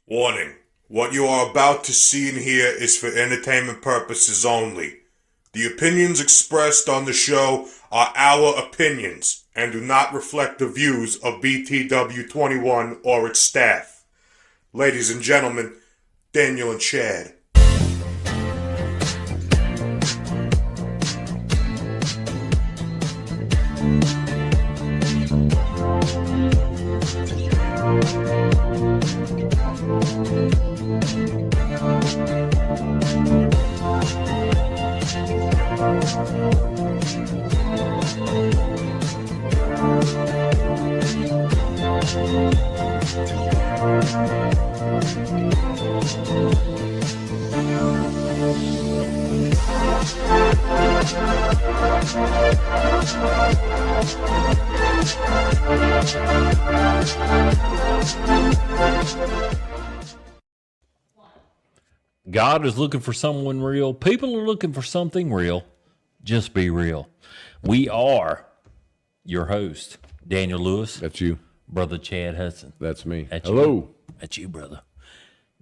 Warning. What you are about to see and hear is for entertainment purposes only. The opinions expressed on the show are our opinions and do not reflect the views of BTW21 or its staff. Ladies and gentlemen, Daniel and Chad. God is looking for someone real. People are looking for something real. Just be real. We are your host, Daniel Lewis. That's you. Brother Chad Hudson. That's me. That's Hello. You. That's you, brother.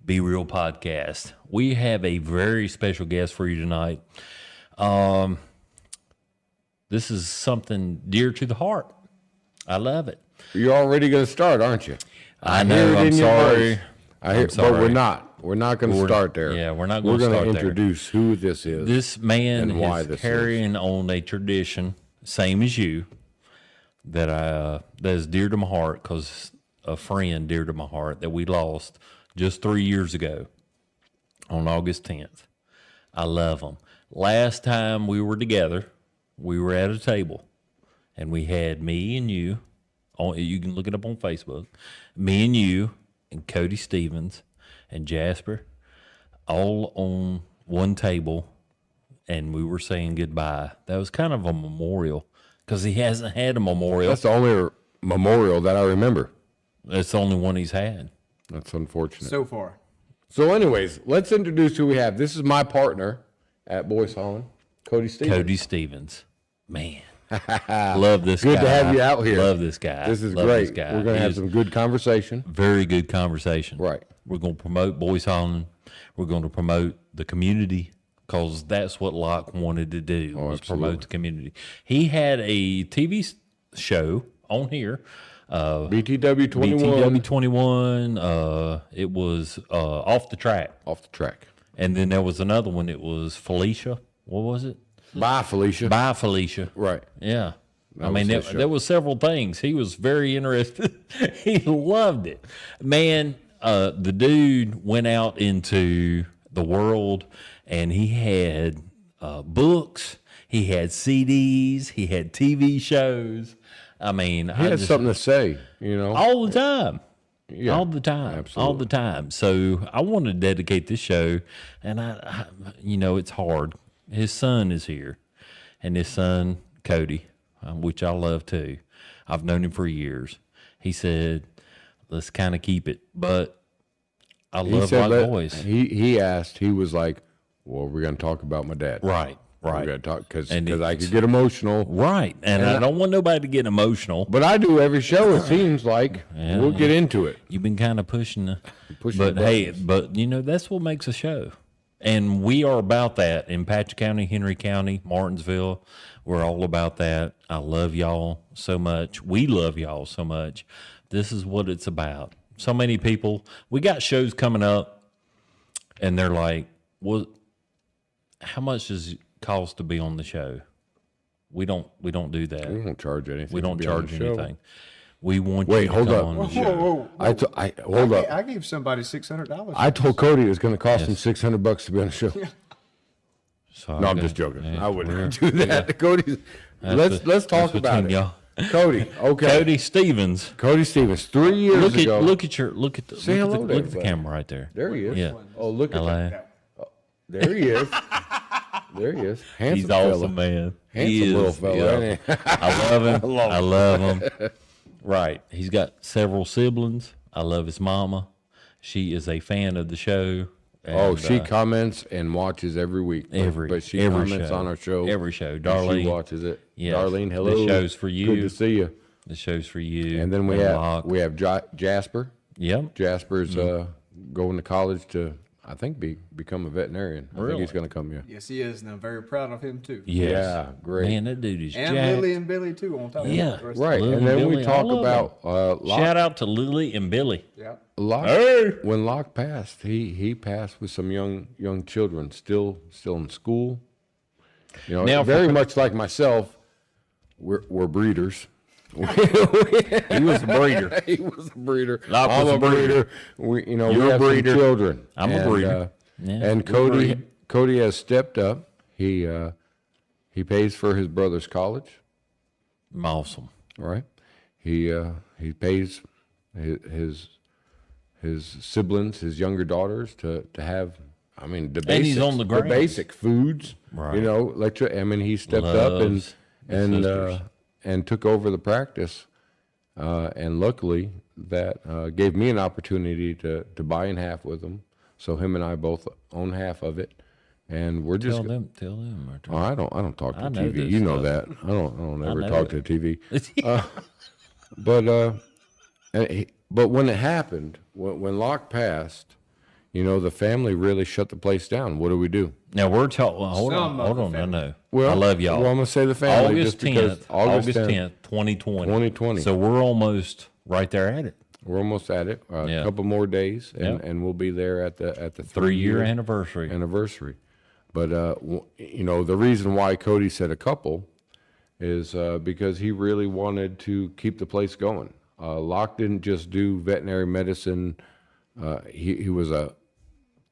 Be Real Podcast. We have a very special guest for you tonight. This is something dear to the heart. I love it. You're already going to start, aren't you? I know. I'm sorry. I'm sorry. But we're not. We're not going to start there. Yeah, we're not going to start there. We're going to introduce who this is. This man is carrying on a tradition, same as you, that is dear to my heart, because a friend dear to my heart that we lost just 3 years ago on August 10th. I love him. Last time we were together, we were at a table, and we had me and you. You can look it up on Facebook. Me and you and Cody Stevens and Jasper, all on one table, and we were saying goodbye. That was kind of a memorial, because he hasn't had a memorial. That's the only memorial that I remember. That's the only one he's had. That's unfortunate. So far. So anyways, let's introduce who we have. This is my partner at Boyce-Holland, Cody Stevens. Cody Stevens. Man. Love this Good guy. to have you out here. Love this guy. This is Love great. This guy. We're going to have some good conversation. Very good conversation. Right. We're going to promote Boyce-Holland. We're going to promote the community, because that's what Locke wanted to do, was promote the community. He had a TV show on here. BTW21. BTW21. It was Off the Track. Off the Track. And then there was another one. It was Felicia. What was it? Bye, Felicia. Bye, Felicia. Right. Yeah. There was several things. He was very interested. He loved it. Man, the dude went out into the world, and he had books, he had CDs, he had TV shows. I mean, he had something to say, you know. All the time. Yeah, all the time. Absolutely. All the time. So I want to dedicate this show, and I it's hard. His son is here, and his son, Cody, which I love too. I've known him for years. He said, let's kind of keep it, but I love my voice. He asked, he was like, well, we're going to talk about my dad. Right. We're going to talk, because I could get emotional. Right. And I don't want nobody to get emotional. But I do every show, it seems like. Yeah, we'll get into it. You've been kind of pushing but hey, that's what makes a show. And we are about that in Patrick County, Henry County, Martinsville. We're all about that. I love y'all so much. We love y'all so much. This is what it's about. So many people. We got shows coming up, and they're like, "Well, how much does it cost to be on the show?" We don't do that. We don't charge anything. We don't charge anything. We want you to hold come up. on the show. Whoa. I gave somebody $600. I told Cody it was going to cost him $600 to be on the show. So no, I'm just joking. I wouldn't do that. Yeah. Cody, let's talk about it. Y'all. Cody, okay. Cody Stevens. 3 years ago. Look at the camera right there. There he is. Yeah. Oh, look at that. Oh, there he is. There he is. Handsome He's awesome, man. Handsome little fella. Yeah. I love him. I love him. Right. He's got several siblings. I love his mama. She is a fan of the show. And, she comments and watches every week. But she comments on our show. Every show. Darlene. She watches it. Yes. Darlene, hello. The show's for you. Good to see you. The show's for you. And then we have Jasper. Yep. Jasper's going to college to, I think, become a veterinarian. I think he's going to come here. Yes, he is, and I'm very proud of him too. Yes. Yeah, great. Man, that dude is And jacked. Lily and Billy too on top. Yeah. Of the rest. Right, Lily and then and we Billy, talk all of about Locke. Shout out to Lily and Billy. Yeah. Locke, when Locke passed, he passed with some young children still in school. You know, Now, very much like myself, we're breeders. He was a breeder. He was a breeder. Locke I'm was a a breeder. We, You're we a have some breeder. children. I'm a breeder. Yeah, and Cody has stepped up. He pays for his brother's college. Awesome. Right. He pays his siblings, his younger daughters, to have. I mean, the basics, And he's on the ground. basic foods. Right. You know, I mean, he stepped Loves up his sisters. and took over the practice, and luckily that gave me an opportunity to buy in half with him. So him and I both own half of it, and we're just. Tell them. Oh, I don't talk to I the know TV. this You know stuff. that. I don't ever know talk it. to the TV. But when it happened, when Locke passed, you know, the family really shut the place down. What do we do? Now we're talking. Hold Some of the on. I family. know. Well, I love y'all. Well, I'm gonna say the family August just because 10th, August 10th, 2020. 2020. So we're almost right there at it. We're almost at it. A Yeah. couple more days, and, Yep. and we'll be there at the 3-year anniversary. But you know, the reason why Cody said a couple is because he really wanted to keep the place going. Locke didn't just do veterinary medicine. He was a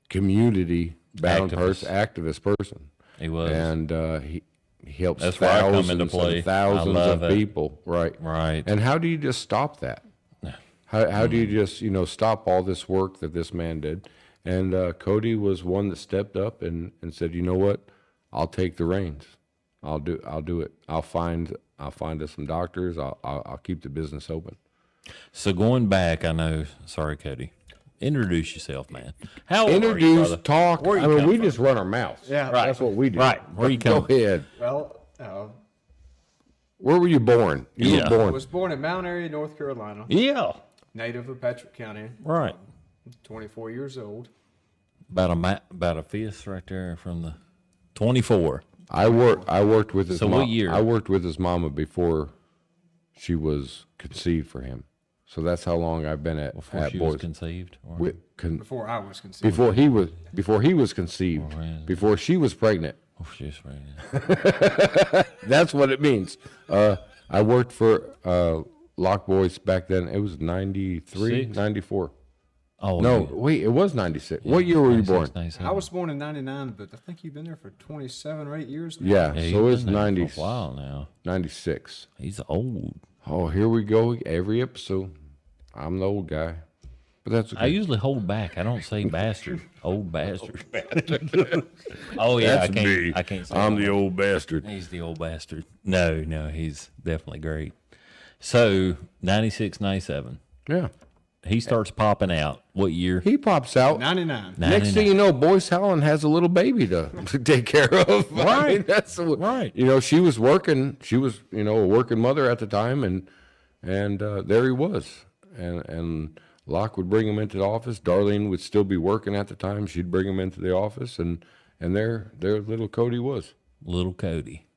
community-bound activist person. He was. And he helps That's where I come thousands into play. and thousands I of love it. people. Right. Right. And how do you just stop that? How do you just, stop all this work that this man did? And Cody was one that stepped up and said, you know what? I'll take the reins. I'll do it. I'll find us some doctors. I'll keep the business open. So going back, I know. Sorry, Cody. Introduce yourself, man. How old are you, Introduce, brother? talk. Where you I mean, come we from? just run our mouths. Yeah. Right. That's what we do. Right. Where you Go come? ahead. Well, Where were you born? You Yeah. were I born. was born in Mount Airy, North Carolina. Yeah. Native of Patrick County. Right. 24 years old. About a fifth right there from the 24. I worked with his So mom. what year? I worked with his mama before she was conceived for him. So that's how long I've been at Before she was Boyce. conceived. Or? Before I was conceived. Before he was conceived. yeah. Before she was pregnant. Oh, she's right. That's what it means. I worked for Locke Boyce back then. It was 93, Six? 94. Oh No, yeah. wait, it was 96. What year were you 96, born? 97. I was born in 99, but I think you've been there for 27 or 8 years now. Yeah, Yeah, so he's it's been there 90, for a while now. 96. He's old. Oh, here we go. Every episode. I'm the old guy. But that's okay. I usually hold back. I don't say bastard. Old bastard. Oh yeah, That's me. I can't say. I'm that. the old bastard. He's the old bastard. No, he's definitely great. So 96, 97. Yeah. He starts popping out. What year? He pops out. 99. Next thing you know, Boyce-Holland has a little baby to take care of. I Right. mean, that's Right. She was working. She was, a working mother at the time, and there he was. And Locke would bring him into the office. Darlene would still be working at the time. She'd bring him into the office, and there little Cody was. Little Cody.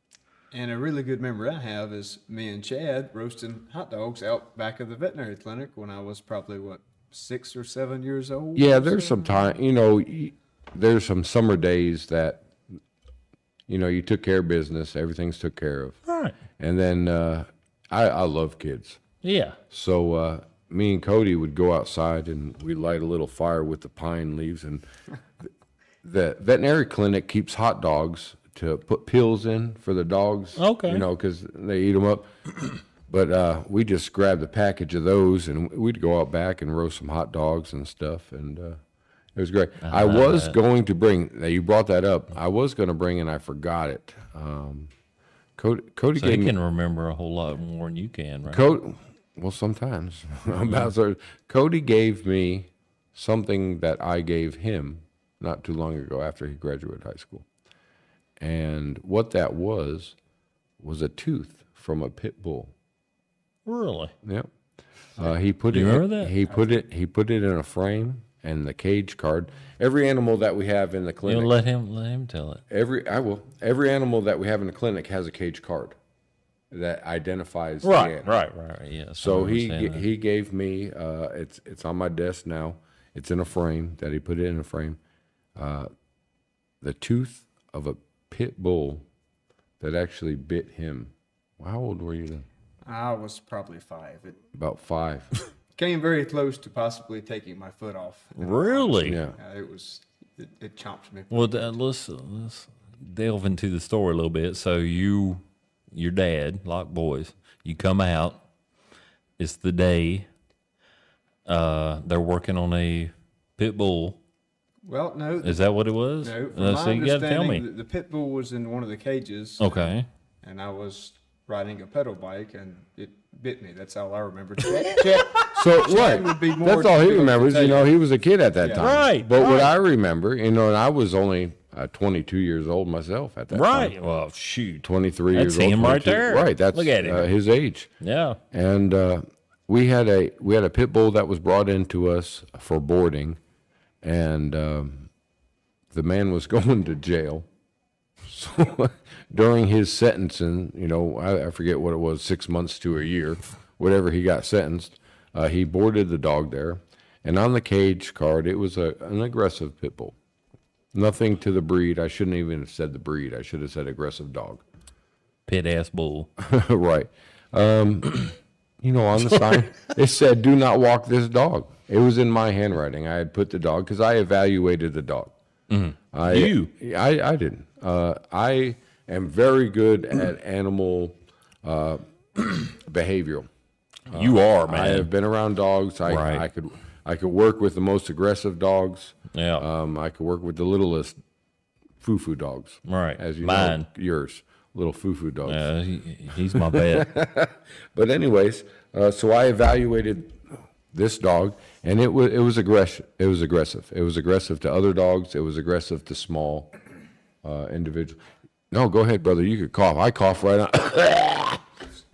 And a really good memory I have is me and Chad roasting hot dogs out back of the veterinary clinic when I was probably, 6 or 7 years old? Yeah, there's some time, there's some summer days that, you took care of business, everything's took care of. Right. And then I love kids. Yeah. So me and Cody would go outside and we'd light a little fire with the pine leaves. And the veterinary clinic keeps hot dogs to put pills in for the dogs. Okay. Because they eat them up. But we just grabbed a package of those and we'd go out back and roast some hot dogs and stuff. And it was great. I was going to bring, now you brought that up, I was going to bring and I forgot it. Cody So gave he me. can remember a whole lot more than you can, right? Well, sometimes. Cody gave me something that I gave him not too long ago after he graduated high school. And what that was a tooth from a pit bull. Really? Yep. He put You it. remember that? He put it in a frame, and the cage card. Every animal that we have in the clinic. You let him tell it. Every animal that we have in the clinic has a cage card that identifies the Right, animal. right. Yeah. So he gave me it's on my desk now. It's in a frame that he put it in a frame. The tooth of a pit bull that actually bit him. How old were you then? I was probably 5. It About 5. came very close to possibly taking my foot off. Really? Yeah. It chomped me. Well, let's delve into the story a little bit. So your dad, like boys, you come out. It's the day. They're working on a pit bull. Well, no. Is that what it was? No, from So my you got to tell me. understanding, the pit bull was in one of the cages. Okay. And I was riding a pedal bike, and it bit me. That's all I remember. So what? would be more That's all he difficult to remembers. take. He was a kid at that time. Right, But what right. I remember, and I was only 22 years old myself at that time. Right. Well, shoot. 23 That's years old. him right 22. there. Right. That's Look at him. his age. Yeah. And we had a pit bull that was brought into us for boarding, and the man was going to jail. So during his sentencing, I forget what it was, 6 months to a year, whatever he got sentenced, he boarded the dog there, and on the cage card it was an aggressive pit bull. Nothing to the breed. I shouldn't even have said the breed. I should have said aggressive dog. Pit ass bull. Right. On the sign, it said, "Do not walk this dog." It was in my handwriting. I had put the dog because I evaluated the dog. Mm-hmm. I didn't. I am very good at animal behavioral. You are, man. I have been around dogs. Right. I could work with the most aggressive dogs. Yeah. I could work with the littlest foo-foo dogs. Right. As you Mine. know, yours. Little foo-foo dogs. He's my bet. But anyways, so I evaluated this dog, and it was aggressive. It was aggressive. It was aggressive to other dogs. It was aggressive to small individuals. No, go ahead, brother. You could cough. I cough right on.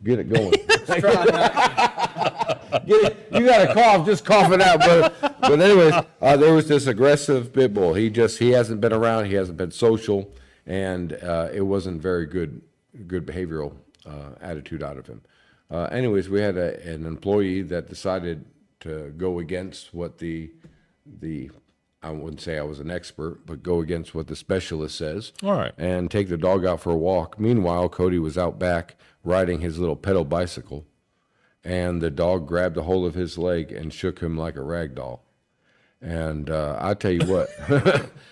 Get it going. You got to cough. Just cough it out, brother. But anyways, there was this aggressive pit bull. He hasn't been around. He hasn't been social, and it wasn't very good behavioral attitude out of him. Anyways, we had an employee that decided to go against what the I wouldn't say I was an expert, but go against what the specialist says. All right. And take the dog out for a walk. Meanwhile, Cody was out back riding his little pedal bicycle, and the dog grabbed a hold of his leg and shook him like a rag doll. And I tell you what,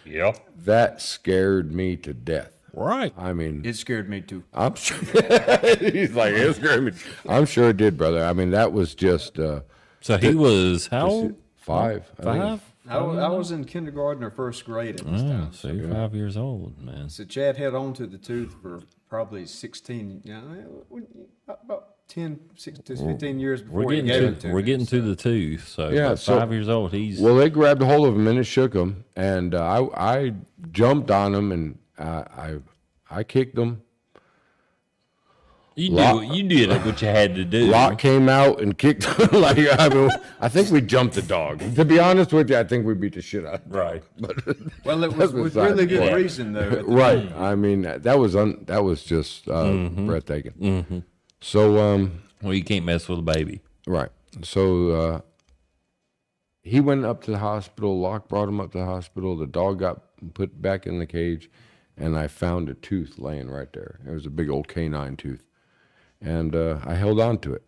Yeah. that scared me to death. Right. I mean, It scared me too. I'm sure. He's like, it scared me. I'm sure it did, brother. I mean, that was just So he was how old? 5. I think. 5? I was in kindergarten or first grade at this time. So you're 5 years old, man. So Chad held on to the tooth for probably 16, about 10, 16 to 15 years before he gave it to We're me. getting to the tooth. So Yeah, at so- 5 years old, he's Well, they grabbed a hold of him and it shook him, and I jumped on him and I kicked him. you did what you had to do. Locke came out and kicked him. I think we jumped the dog. To be honest with you, I think we beat the shit out of him. Right. Well, it was with beside really the good point. reason, though. at the Right. I mean, that was just breathtaking. Mm-hmm. So, Well, you can't mess with a baby. right. So he went up to the hospital. Locke brought him up to the hospital. The dog got put back in the cage, and I found a tooth laying right there. It was a big old canine tooth. And I held on to it.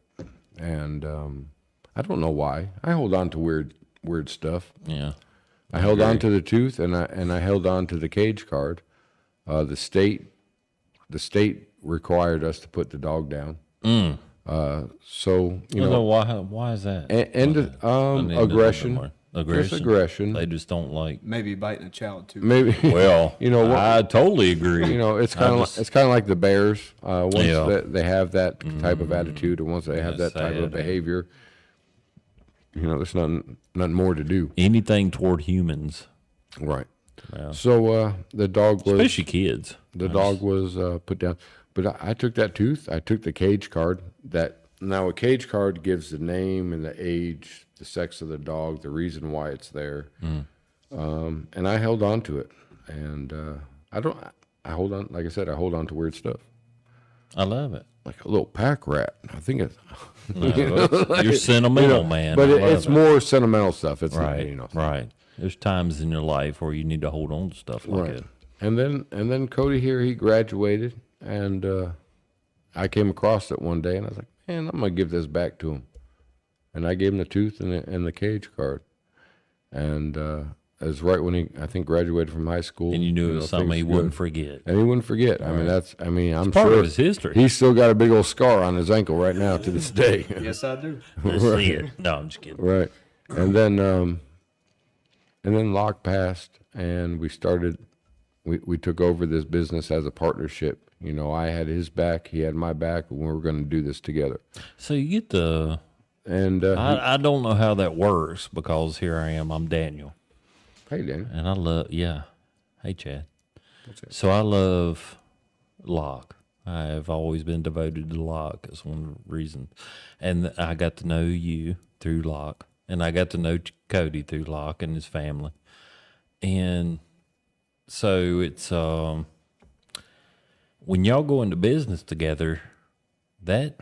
And I don't know why. I hold on to weird stuff. Yeah. I held on to the tooth, and I held on to the cage card. The state required us to put the dog down. So why is that? and I need to know aggression. more. Aggression. Just aggression. They just don't like. Maybe biting a child, too. Maybe. Well, what? I totally agree. It's kind of like the Bears. Once Yeah. they have that type of attitude, and once they have That's that type of sad. behavior, there's nothing more to do. Anything toward humans, Right. Yeah. So the dog was especially kids. put down. But I took that tooth. I took the cage card that now a cage card gives the name and the age, the sex of the dog, the reason why it's there. And I held on to it. And I hold on, like I said, I hold on to weird stuff. I love it. Like a little pack rat. I think it's... You're sentimental, man. But it's more sentimental stuff. It's right, right. There's times in your life where you need to hold on to stuff like it. And then Cody here, he graduated, and I came across it one day, and I was like, man, I'm gonna give this back to him. And I gave him the tooth and the cage card. And it was right when he, I think, graduated from high school. And you knew it was something he wouldn't forget. And he wouldn't forget. Right. I'm part sure of his history. He's still got a big old scar on his ankle right now to this day. Yes, I do. Let's see it. No, I'm just kidding. Right. And then Locke passed, and we started. We took over this business as a partnership. You know, I had his back, he had my back, and we were going to do this together. So you get the. And I don't know how that works because here I am. I'm Daniel. Hey, Daniel. And I love, Hey, Chad. So I love Locke. I've always been devoted to Locke. That's one of the reasons. And I got to know you through Locke. And I got to know Cody through Locke and his family. And so it's, when y'all go into business together, that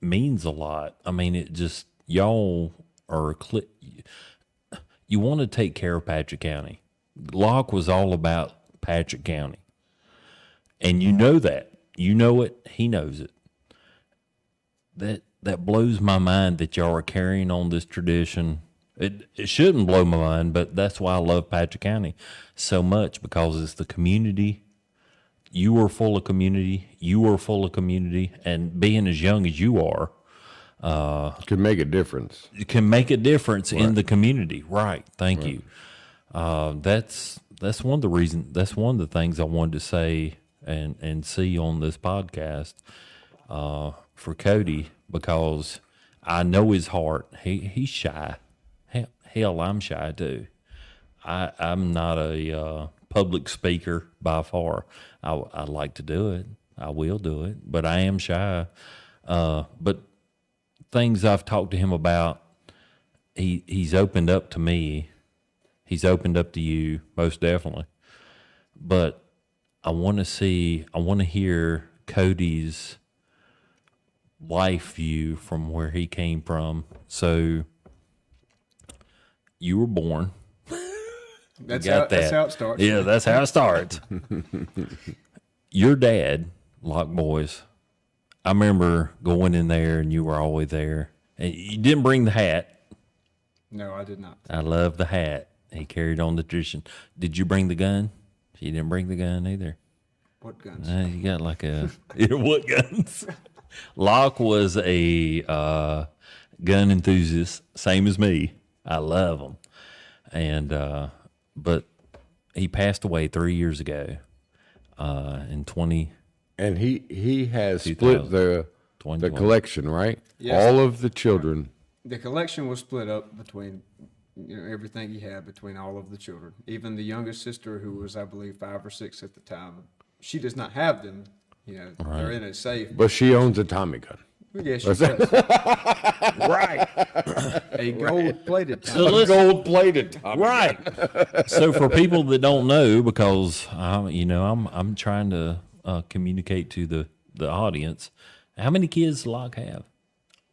means a lot. I mean, it just, y'all are, you want to take care of Patrick County. Locke was all about Patrick County. And you know that. You know it. He knows it. That blows my mind that y'all are carrying on this tradition. It shouldn't blow my mind, but that's why I love Patrick County so much, because it's the community. You are full of community. You are full of community. And being as young as you are, could make a difference. It can make a difference in the community. Right. Thank you. That's one of the reasons. That's one of the things I wanted to say and see on this podcast for Cody, because I know his heart. He's shy. Hell, I'm shy too. I'm not a public speaker by far. I like to do it. I will do it, but I am shy. But things I've talked to him about, he's opened up to me. He's opened up to you, most definitely. But I want to hear Cody's life view from where he came from. So you were born. That's how it starts. Yeah, that's how it starts. Your dad, Locke Boyce, I remember going in there and you were always there. And you didn't bring the hat. No, I did not. I love the hat. He carried on the tradition. Did you bring the gun? He didn't bring the gun either. What guns? You got like a... What guns? Locke was a gun enthusiast, same as me. I love them. And, but he passed away 3 years ago in 20... And he has split the collection, right? Yes. All of the children. The collection was split up between everything he had between all of the children. Even the youngest sister, who was, I believe, 5 or 6 at the time, she does not have them. They're in a safe. But she owns a Tommy gun. Yes, she does. Right. A gold-plated Tommy. A gold-plated Tommy gun. Right. So for people that don't know, because I'm trying to communicate to the audience, how many kids does Locke have?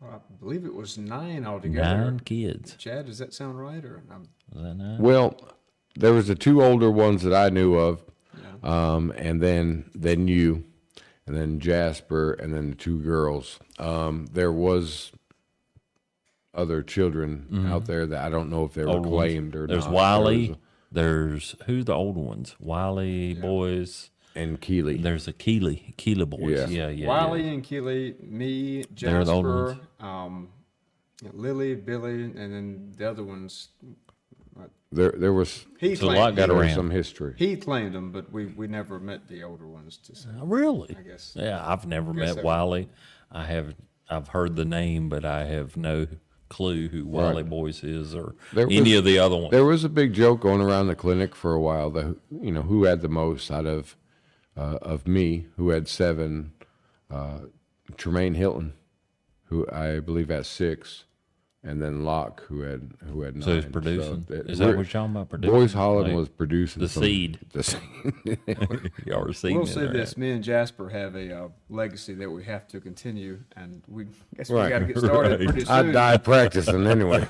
I believe it was 9 altogether. 9 kids. Chad, does that sound right? Or Is that 9? Well, there was the 2 older ones that I knew of, and then you, and then Jasper, and then the 2 girls. There was other children out there that I don't know if they were claimed or not. There's Wiley. There's who's the older ones? Wiley, Boyce. And Keeley. There's a Keeley boys. Yeah. Wiley and Keeley, me, They're the old Jasper, Lily, Billy, and then the other ones. There was some history. He claimed them, but we never met the older ones to say. Really? I guess. Yeah, I've never met Wiley. I've heard the name, but I have no clue who Wiley Boyce is or any of the other ones. There was a big joke going around the clinic for a while that who had the most out of me, who had 7, Tremaine Hilton, who I believe has 6, and then Locke, who had 9. So he's producing. So Is that what you're talking about? Producing? Boyce-Holland Like was producing the seed. The seed. Y'all are seeing We'll say this: me and Jasper have a legacy that we have to continue, and we guess we Right. got to get started Right. pretty soon. I died practicing anyway.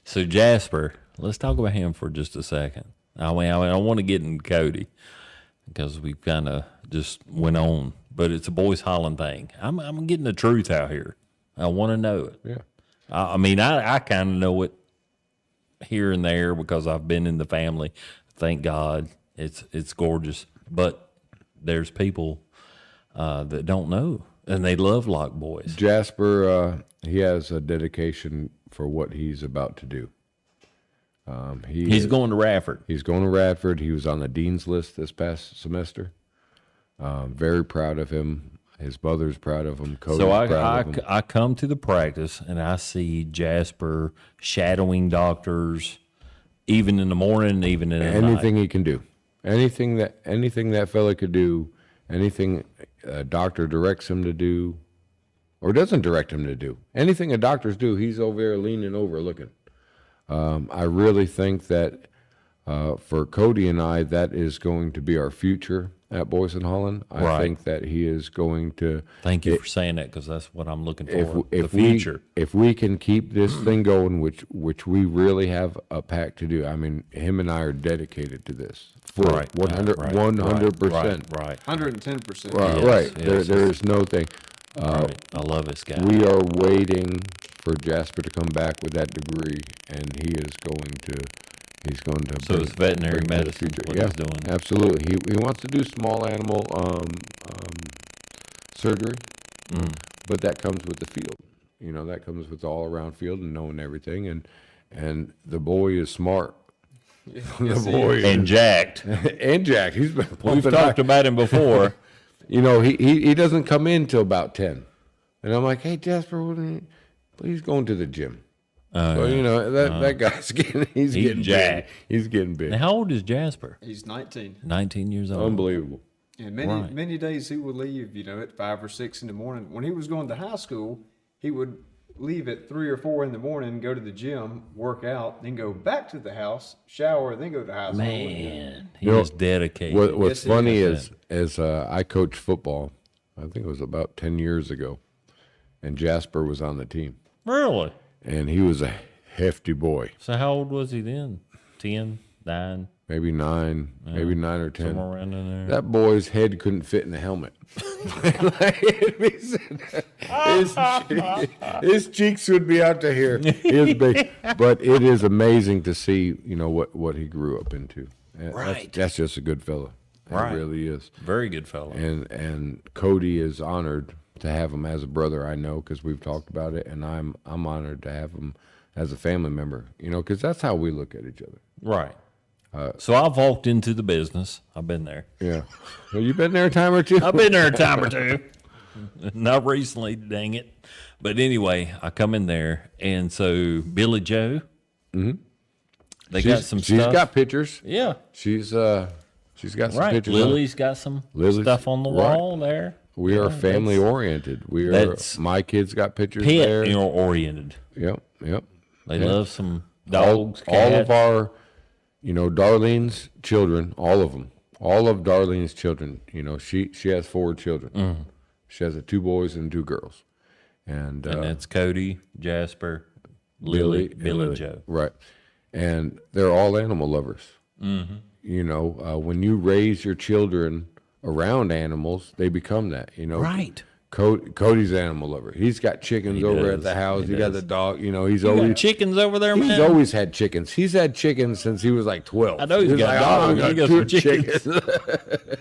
So Jasper, let's talk about him for just a second. I want to get in Cody because we kind of just went on, but it's a Boyce-Holland thing. I'm getting the truth out here. I want to know it. Yeah. I mean, I kind of know it here and there because I've been in the family. Thank God, it's gorgeous. But there's people that don't know, and they love Lock Boys. Jasper, he has a dedication for what he's about to do. He's going to Radford. He's going to Radford. He was on the dean's list this past semester. Very proud of him. His mother's proud of him. Cody's So proud of him. I come to the practice and I see Jasper shadowing doctors, even in the morning, even in the Anything night. he can do, anything that fella could do, anything a doctor directs him to do, or doesn't direct him to do, anything a doctors do, he's over there leaning over looking. I really think that for Cody and I, that is going to be our future at Boyce-Holland. I Right. think that he is going to. Thank you for saying that because that's what I'm looking for. If the future. if we can keep this thing going, which we really have a pack to do. I mean, him and I are dedicated to this. Right, 100%. Right. 110%. Right, Yes, right. yes. There is no thing. Right. I love this guy. We are waiting for Jasper to come back with that degree, and he's going to. So it's veterinary bring that medicine, future. what Yeah, he's doing. absolutely. He wants to do small animal surgery, but that comes with the field. You know, that comes with the all around field and knowing everything. And the boy is smart. Yes, he boy is. And jacked. and Jack, he's been We've pumping talked out. about him before. You know, he doesn't come in till about 10, and I'm like, hey Jasper, but he's going to the gym. So you know that guy's he's getting jacked. big. He's getting big. Now, how old is Jasper? He's 19. 19 years old. Unbelievable. And many days he would leave, at 5 or 6 in the morning. When he was going to high school, he would leave at 3 or 4 in the morning, go to the gym, work out, then go back to the house, shower, then go to high school. Man, he You know, is dedicated. What's Yes, he funny is. is I coached football. I think it was about 10 years ago, and Jasper was on the team, Really? and he was a hefty boy, So how old was he then? 10, 9, maybe 9 or 10. somewhere around in there? That boy's head couldn't fit in the helmet. his cheeks would be out to here. He is big, but it is amazing to see, what he grew up into. And Right. That's just a good fella. Right. It really is. Very good fellow. And Cody is honored to have him as a brother. I know because we've talked about it, and I'm honored to have him as a family member. Because that's how we look at each other. Right. So I've walked into the business. I've been there. Yeah. Well, you been there a time or two? I've been there a time or two. Not recently, dang it. But anyway, I come in there, and so Billy Joe, they got some She's stuff. got pictures. Yeah, She's got some right. pictures. Lily's got some stuff on the right. wall there. We are family oriented. My kids got pictures there. Pet oriented. Yep. They Yeah. love some dogs, all cats. of our, Darlene's children, all of them, all of Darlene's children. She has 4 children. Mm-hmm. She has 2 boys and 2 girls, and that's Cody, Jasper, Billy Joe. Right, and they're all animal lovers. Mm-hmm. When you raise your children around animals, they become that. Right. Cody's an animal lover. He's got chickens over at does. the house. He He got does. the dog. He's You always got chickens over there, He's man. always had chickens. He's had chickens since he was like 12. I know he's got dogs. He got some chickens.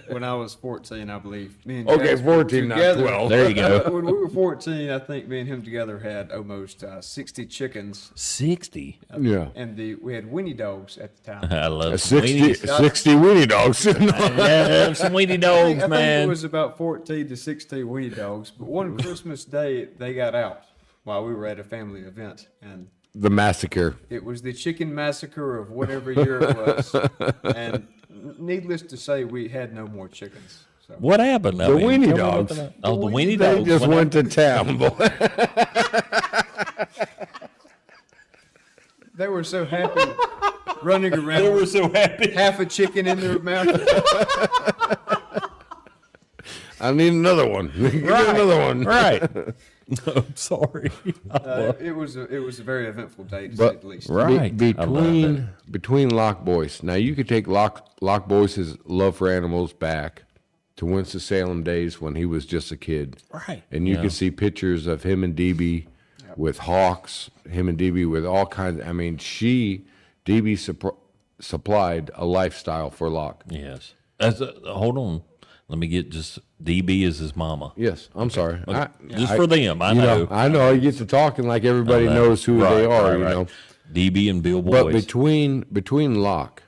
When I was 14, I believe. Me and Okay, Jasper 14, not together, 12. There you go. When we were 14, I think me and him together had almost 60 chickens. 60. Yeah. And we had Winnie dogs at the time. I love 60 weenies. weenie dogs. Yeah, some weenie I dogs, think it man. was about 14 to 16 Winnie dogs. But one Christmas day, they got out while we were at a family event. And The massacre. it was the chicken massacre of whatever year it was. And needless to say, we had no more chickens. So. What happened? The weenie dogs. Oh, the weenie They dogs. just went to town, boy. They were so happy running around. They were so happy. Half a chicken in their mouth. I need another one. Give me another one. Right. I'm sorry. It was a very eventful day, to say the least. Right. Between Loch Boyce. Now, you could take Loch Boyce's love for animals back to Winston-Salem days when he was just a kid. Right. And you could see pictures of him and DB with hawks, him and DB with all kinds. I mean, DB supplied a lifestyle for Loch. Yes. Hold on. Let me get just DB is his mama. Yes, I'm sorry. Just for them, I know. I know. He gets to talking like everybody knows who they are. You know, DB and Bill Boyce. but between Locke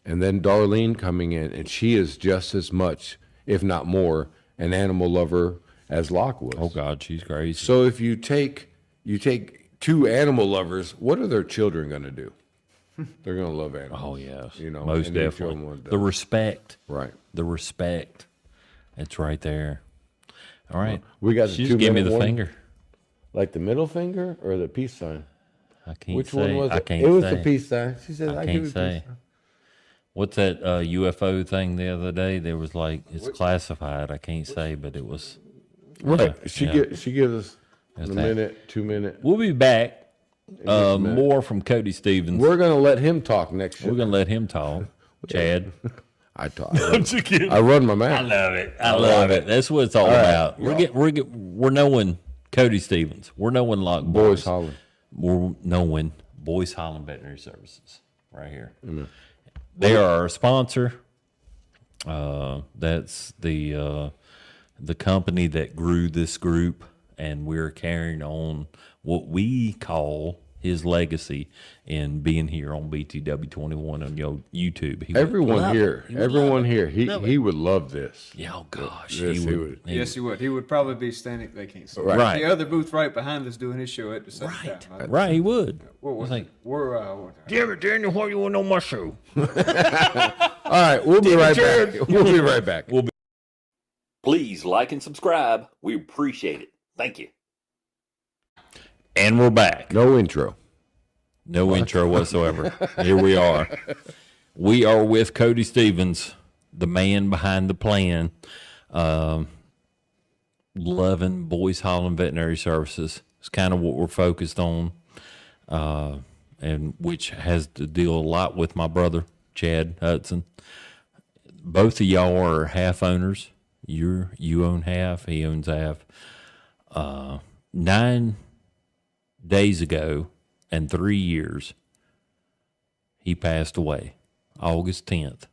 and then Darlene coming in, and she is just as much, if not more, an animal lover as Locke was. Oh God, she's crazy. So if you take two animal lovers, what are their children going to do? They're going to love animals. Oh yes, you know, most definitely. The respect, right? The respect. It's right there. All right. We got She just gave me the finger. Like the middle finger or the peace sign? I can't Which say. one was it? I can't it was say. the peace sign. She said, I give can't you peace say. sign. What's that UFO thing the other day? There was like, it's classified. I can't say, but it was. Right. She gives us That's a that. minute, 2 minutes. We'll be back. minute. More from Cody Stevens. We're going to let him talk next year. We're gonna let him talk. Chad. I talk. You kidding? I run my mouth. I love it. I love it. That's what it's all about. We're knowing Cody Stevens. We're knowing Loch Boyce. Boyce-Holland. We're knowing Boyce-Holland Veterinary Services right here. They are our sponsor. That's the company that grew this group, and we're carrying on what we call his legacy in being here on BTW 21 on your YouTube. Everyone here, he would love this. Yeah, oh gosh, Yes, he would. Yes, he would. He would probably be standing. They can't see. Right. The other booth right behind us doing his show at the same time. Right, he would. What was it? We're Damn it, Daniel, what you want on my show? All right, we'll be right back. We'll be right back. Please like and subscribe. We appreciate it. Thank you. And we're back. No intro. No intro whatsoever. Here we are. We are with Cody Stevens, the man behind the plan, loving Boyce-Holland Veterinary Services. It's kind of what we're focused on, and which has to deal a lot with my brother, Chad Hudson. Both of y'all are half owners. You own half, he owns half. 9 days ago and 3 years, he passed away. August 10th,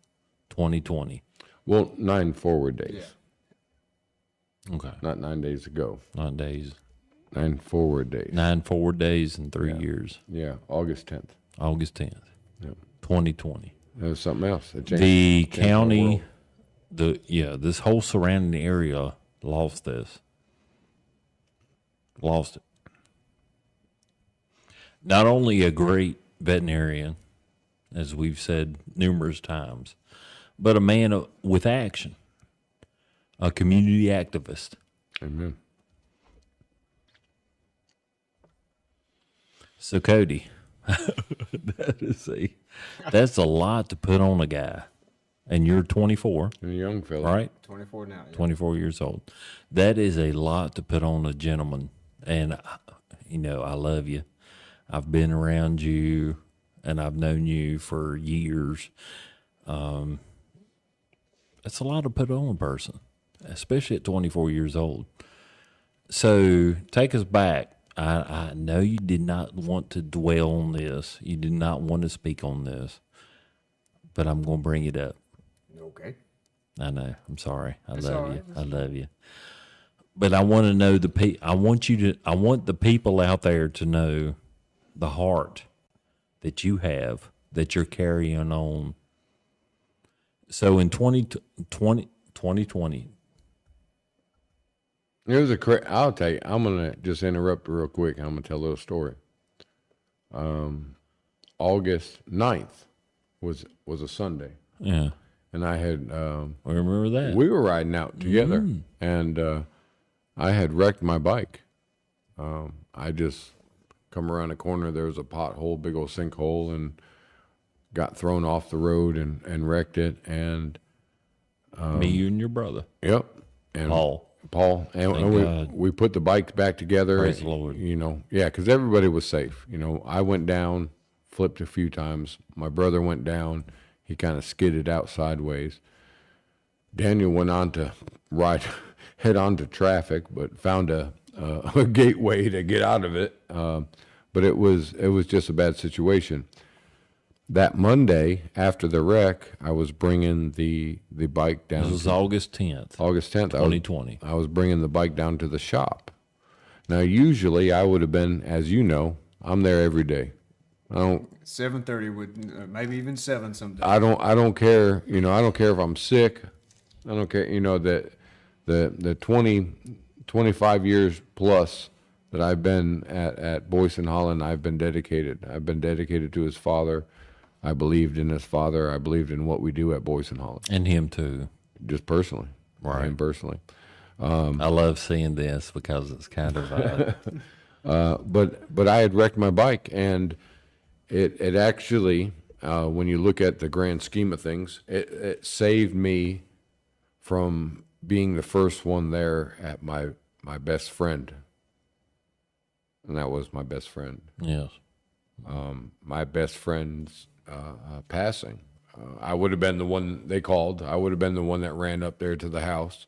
2020. Well, 9 forward days. Okay. Not 9 days ago. Not days. 9 forward days. 9 forward days and 3 years. Yeah, August 10th. August 10th, Yep. 2020. There was something else. That changed. The Changed our county, world. this whole surrounding area lost this. Lost it. Not only a great veterinarian, as we've said numerous times, but a man with action, a community activist. Amen. So Cody, that's a lot to put on a guy, and you're 24, And a young fella. right? 24 now. Yeah. 24 years old. That is a lot to put on a gentleman, and I love you. I've been around you, and I've known you for years. It's a lot to put on a person, especially at 24 years old. So take us back. I know you did not want to dwell on this. You did not want to speak on this, but I'm going to bring it up. Okay. I know. I'm sorry. I It's love all you. right. I love you. But I want to know I want the people out there to know the heart that you have, that you're carrying on. So in 2020, It was I'll tell you, I'm going to just interrupt real quick. I'm going to tell a little story. August 9th was a Sunday. yeah, and I had I remember that. we were riding out together, and I had wrecked my bike. I just come around the corner. There was a pothole, big old sinkhole, and got thrown off the road and wrecked it. And Me, you, and your brother. yep, and Paul, and we put the bikes back together. Praise the Lord. You know, yeah, because everybody was safe. You know, I went down, flipped a few times. My brother went down. He kind of skidded out sideways. Daniel went on to head on to traffic, but found a gateway to get out of it. But it was just a bad situation. That Monday after the wreck, I was bringing the bike down. This was August 10th, August 10th, 2020. I was bringing the bike down to the shop. Now, usually I would have been, as you know, I'm there every day. I don't 7:30 would maybe even 7 someday. I don't care, you know, I don't care if I'm sick. I don't care, you know, that the 25 years plus that I've been at Boyce-Holland, I've been dedicated. I've been dedicated to his father. I believed in his father. I believed in what we do at Boyce-Holland. And him too. Just personally. Right. And personally. I love seeing this because it's kind of But I had wrecked my bike, and it actually, when you look at the grand scheme of things, it saved me from being the first one there at my best friend. And that was my best friend. yes. My best friend's passing. I would have been the one they called. I would have been the one that ran up there to the house.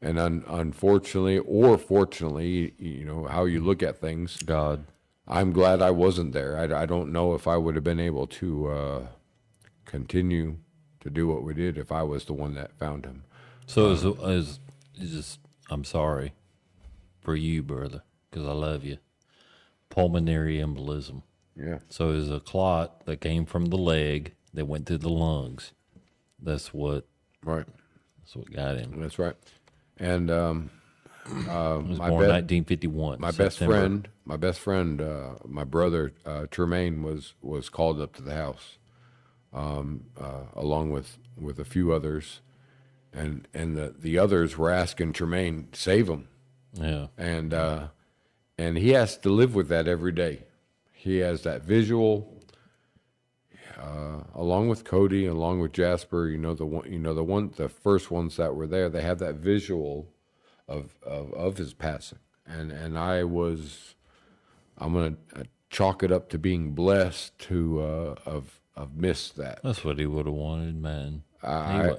And unfortunately, or fortunately, you know, how you look at things, God. I'm glad I wasn't there. I don't know if I would have been able to continue to do what we did if I was the one that found him. So it's just, I'm sorry for you, brother, because I love you. Pulmonary embolism. Yeah. So it was a clot that came from the leg that went to the lungs. That's what Right. got him. That's right. And He was born 1951. my September. best friend, my brother Tremaine was called up to the house, along with a few others, and the others were asking Tremaine, save him, Yeah. and he has to live with that every day. He has that visual, along with Cody, along with Jasper. The first ones that were there, they have that visual of his passing, and I'm gonna chalk it up to being blessed to have missed that. That's what he would have wanted, man. I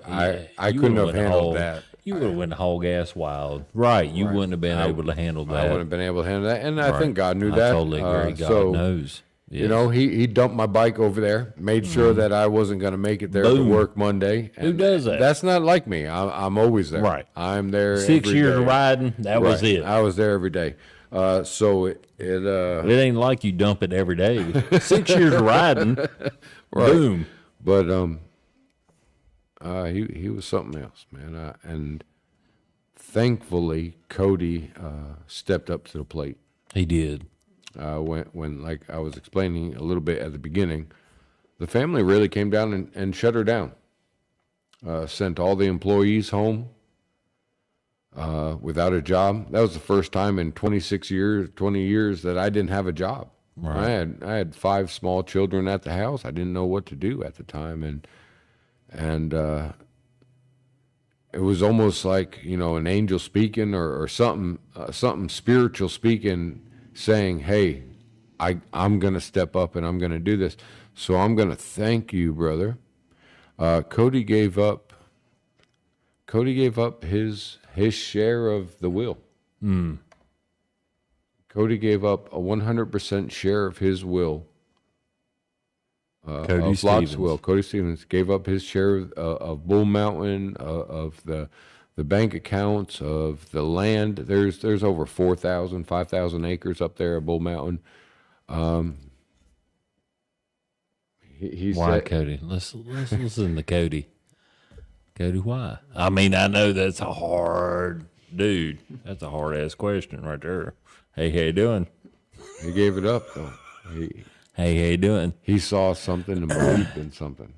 You couldn't would've have went handled hog- that. You would have went hog ass wild. Right. You wouldn't have been able to handle that. I wouldn't have been able to handle that, and I Right. think God knew I that. totally agree. God so, knows. Yes. You know, he dumped my bike over there, made sure that I wasn't going to make it there Boom. to work Monday. Who And does that? That's not like me. I'm always there. Right. I'm there 6 every years day. of riding, that was Right. it. I was there every day. So it It ain't like you dump it every day. 6 years of riding, boom. but he was something else, man. And thankfully, Cody stepped up to the plate. He did. When like I was explaining a little bit at the beginning, the family really came down and shut her down. Sent all the employees home without a job. That was the first time in 20 years that I didn't have a job. Right. I had 5 small children at the house. I didn't know what to do at the time, and it was almost like, you know, an angel speaking or something spiritual speaking, saying, "Hey, I'm going to step up and I'm going to do this." So I'm going to thank you, brother. Cody gave up his share of the will. Cody gave up a 100% share of his will. Cody Of Lot's Stevens. will. Cody Stevens gave up his share of Bull Mountain, of the bank accounts, of the land. There's over 5,000 acres up there at Bull Mountain. He Why, said, Cody? Let's listen to Cody. Cody, why? I mean, I know that's a hard dude. That's a hard ass question right there. Hey, how you doing? he gave it up though. Hey, how you doing? He saw something and believed in something.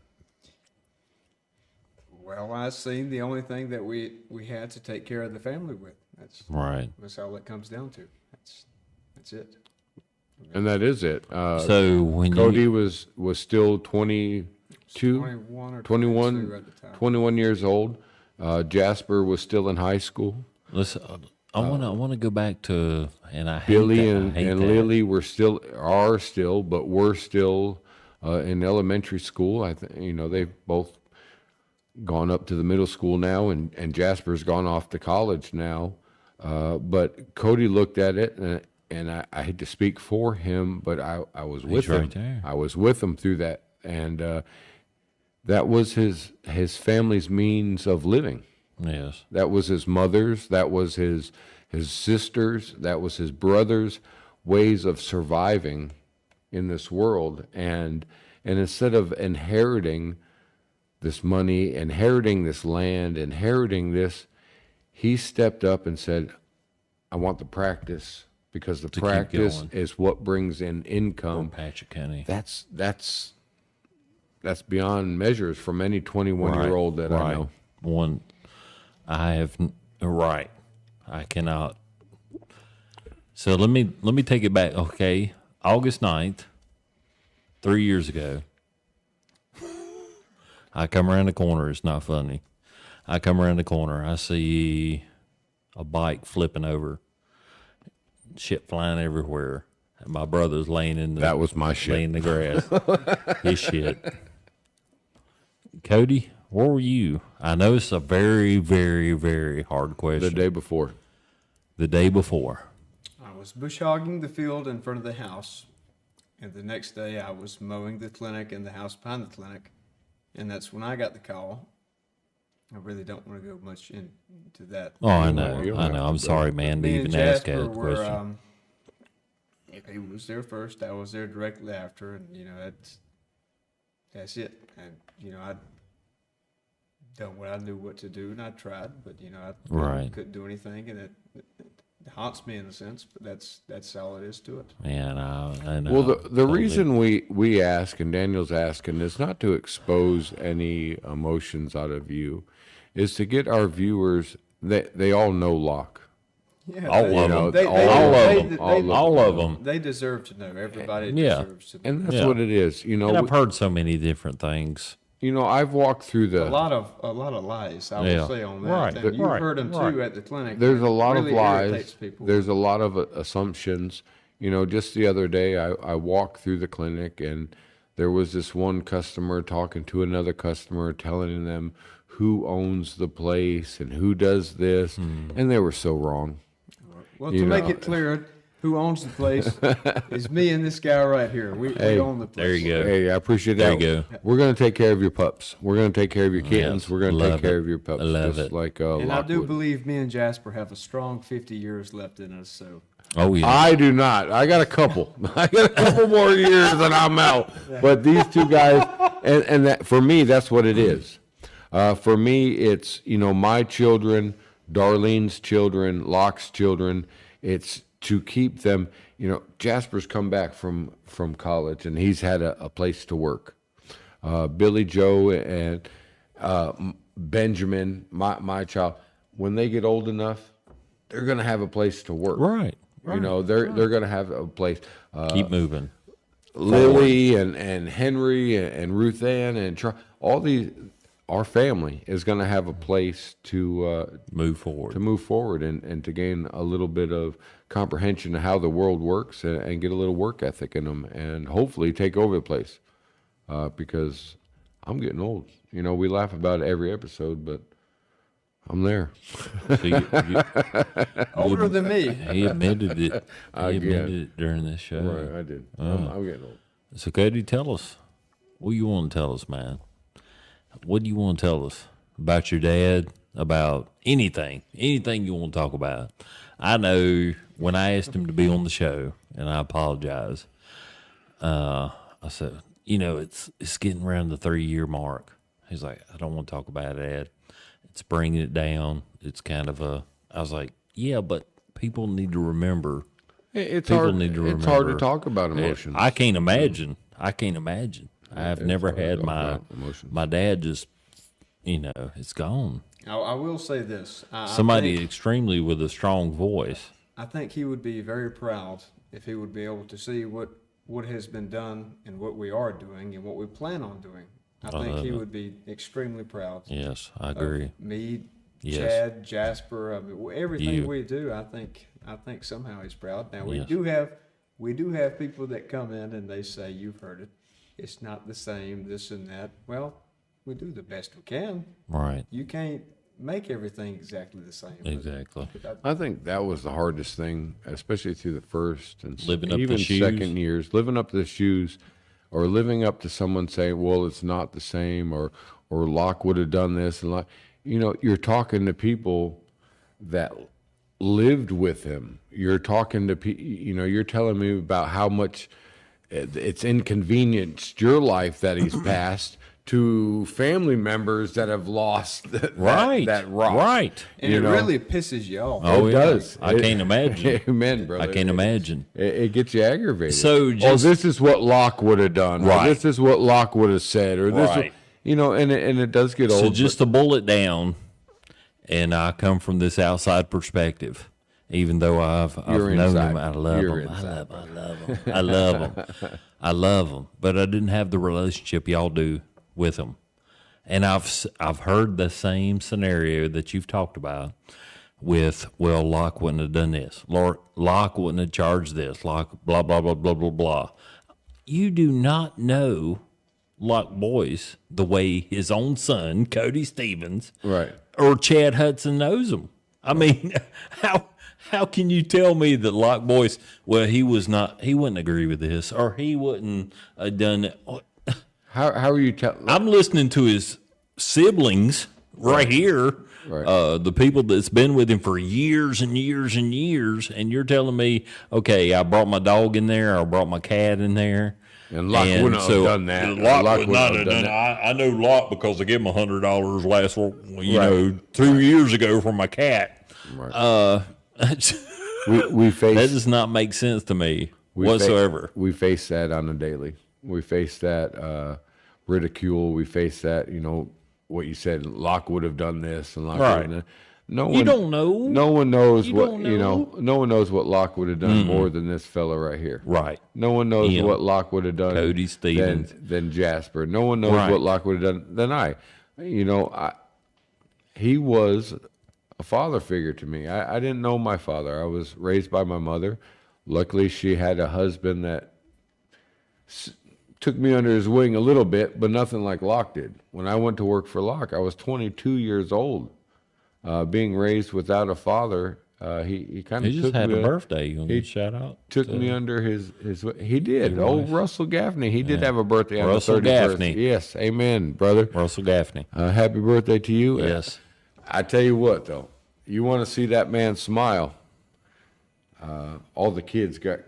Well, I seen the only thing that we had to take care of the family with. That's all it comes down to. That's it. And that is it. So when Cody was still 22, 21 or 21, 22 at the time. 21 years old. Jasper was still in high school. listen, I want to go back to, and I hate Billy that, I and hate that. Lily were still in elementary school. I think they've both gone up to the middle school now, and Jasper's gone off to college now. But Cody looked at it, and I hate to speak for him, but I was with him. Right there. I was with him through that, and that was his family's means of living. Yes. That was his mother's, that was his sisters, that was his brother's ways of surviving in this world. And instead of inheriting this money, inheriting this land, inheriting this, he stepped up and said, I want the practice, because the practice is what brings in income. Patchett County. That's beyond measures from any 21-year-old that I know. I cannot. So let me take it back. Okay, August 9th, 3 years ago. I come around the corner. It's not funny. I come around the corner. I see a bike flipping over, shit flying everywhere. And my brother's laying in the That was my shit. laying in the grass. His shit. Cody, where were you? I know it's a very, very, very hard question. The day before. The day before. I was bush hogging the field in front of the house, and the next day I was mowing the clinic and the house behind the clinic, and that's when I got the call. I really don't want to go much into that. Oh, I know. I'm sorry, man, to Me even and ask Jasper that question. He was there first. I was there directly after, and that's it. And I done what I knew what to do, and I tried, but I couldn't do anything, and it haunts me in a sense. But that's all it is to it. Man, I know. Well, the reason we ask, and Daniel's asking, is not to expose any emotions out of you, is to get our viewers that they all know Locke. Yeah, all of them. They deserve to know. Everybody deserves to know. And that's what it is. And I've heard so many different things. I've walked through a lot of lies. I would say on that. Right. And you've heard them too at the clinic. There's a lot really of lies. irritates people. There's a lot of assumptions. Just the other day, I walked through the clinic, and there was this one customer talking to another customer, telling them who owns the place and who does this, and they were so wrong. Well, to make it clear, who owns the place is me and this guy right here. We own the place. There you go. Hey, I appreciate that. There you go. We're going to take care of your pups. We're going to take care of your kittens. Yes, We're going to take love care it. of your pups. I love just it. like And I do Lockwood. believe me and Jasper have a strong 50 years left in us. So Oh yeah. I do not. I got a couple. I got a couple more years and I'm out. But these two guys, and that for me, that's what it is. For me, it's my children, Darlene's children, Locke's children. It's to keep them. Jasper's come back from college and he's had a place to work. Billy Joe and Benjamin, my child, when they get old enough, they're going to have a place to work. Right. They're going to have a place. Keep moving. Lily and Henry and Ruth Ann and all these, our family is going to have a place to Move forward. and to gain a little bit of comprehension of how the world works and get a little work ethic in them and hopefully take over the place because I'm getting old. We laugh about it every episode, but I'm there. So older than me. He admitted it. He admitted it during this show. Right, I did. I'm getting old. So Cody, tell us what you want to tell us, man. What do you want to tell us about your dad? About anything you want to talk about? I know when I asked him to be on the show, and I apologize. I said, it's getting around the 3-year mark. He's like, I don't want to talk about it, Dad. It's bringing it down. It's kind of I was like, yeah, but people need to remember. It's People hard. need to It's hard to remember. talk about emotions. I can't imagine. I've never It's had hard to talk about emotions. my dad just it's gone. I will say this. Somebody extremely with a strong voice. I think he would be very proud if he would be able to see what has been done and what we are doing and what we plan on doing. I think he would be extremely proud. Yes, I agree. Me, Yes. Chad, Jasper, everything we do, I think somehow he's proud. Now we do have people that come in and they say, "You've heard it. It's not the same, this and that." Well, we do the best we can. Right. You can't make everything exactly the same. Exactly. I think that was the hardest thing, especially through the first and Living up to even shoes. second years, living up to the shoes, or living up to someone saying, "Well, it's not the same," or Locke would have done this, and you're talking to people that lived with him. You're talking to you're telling me about how much it's inconvenienced your life that he's passed. To family members that have lost that rock. Right. And it really pisses you off. Oh, It does. I can't imagine. Amen, brother. I can't imagine. It gets you aggravated. So this is what Locke would have done. Or Right. this is what Locke would have said. Or this, Right. and it does get old. So just to boil it down, and I come from this outside perspective, even though I've You're known inside. them, I love You're them. inside. I love them. I love them. But I didn't have the relationship y'all do with them. And I've heard the same scenario that you've talked about with, well, Locke wouldn't have done this. Locke wouldn't have charged this. Locke, blah, blah, blah, blah, blah, blah. You do not know Locke Boyce the way his own son, Cody Stevens, Right. or Chad Hudson knows him. I mean, how can you tell me that Locke Boyce, well, he wouldn't agree with this, or he wouldn't have done it. How are you telling? I'm listening to his siblings right here, Right. the people that's been with him for years and years and years, and you're telling me, okay, I brought my dog in there, I brought my cat in there. And Locke wouldn't have done that. Locke would not have done that. I know Locke because I gave him $100 last, 2 years ago for my cat. Right. We face That does not make sense to me whatsoever. We face that on a daily. We face that ridicule. We face that, what you said, Locke would have done this and Locke would have done. No one, You don't know. No one knows You what don't know. No one knows what Locke would have done more than this fella right here. Right. No one knows Him. what Locke would have done. Cody Stevens. than Jasper. No one knows Right. what Locke would have done than I. He was a father figure to me. I didn't know my father. I was raised by my mother. Luckily, she had a husband that took me under his wing a little bit, but nothing like Locke did. When I went to work for Locke, I was 22 years old. Being raised without a father, he kind of He just took had me, a birthday. You want me to shout out? took me under his. He did. Old Russell Gaffney. He did have a birthday on Russell the 31st. Gaffney. Yes, amen, brother. Russell Gaffney. Happy birthday to you. Yes. I tell you what, though, you want to see that man smile. All the kids got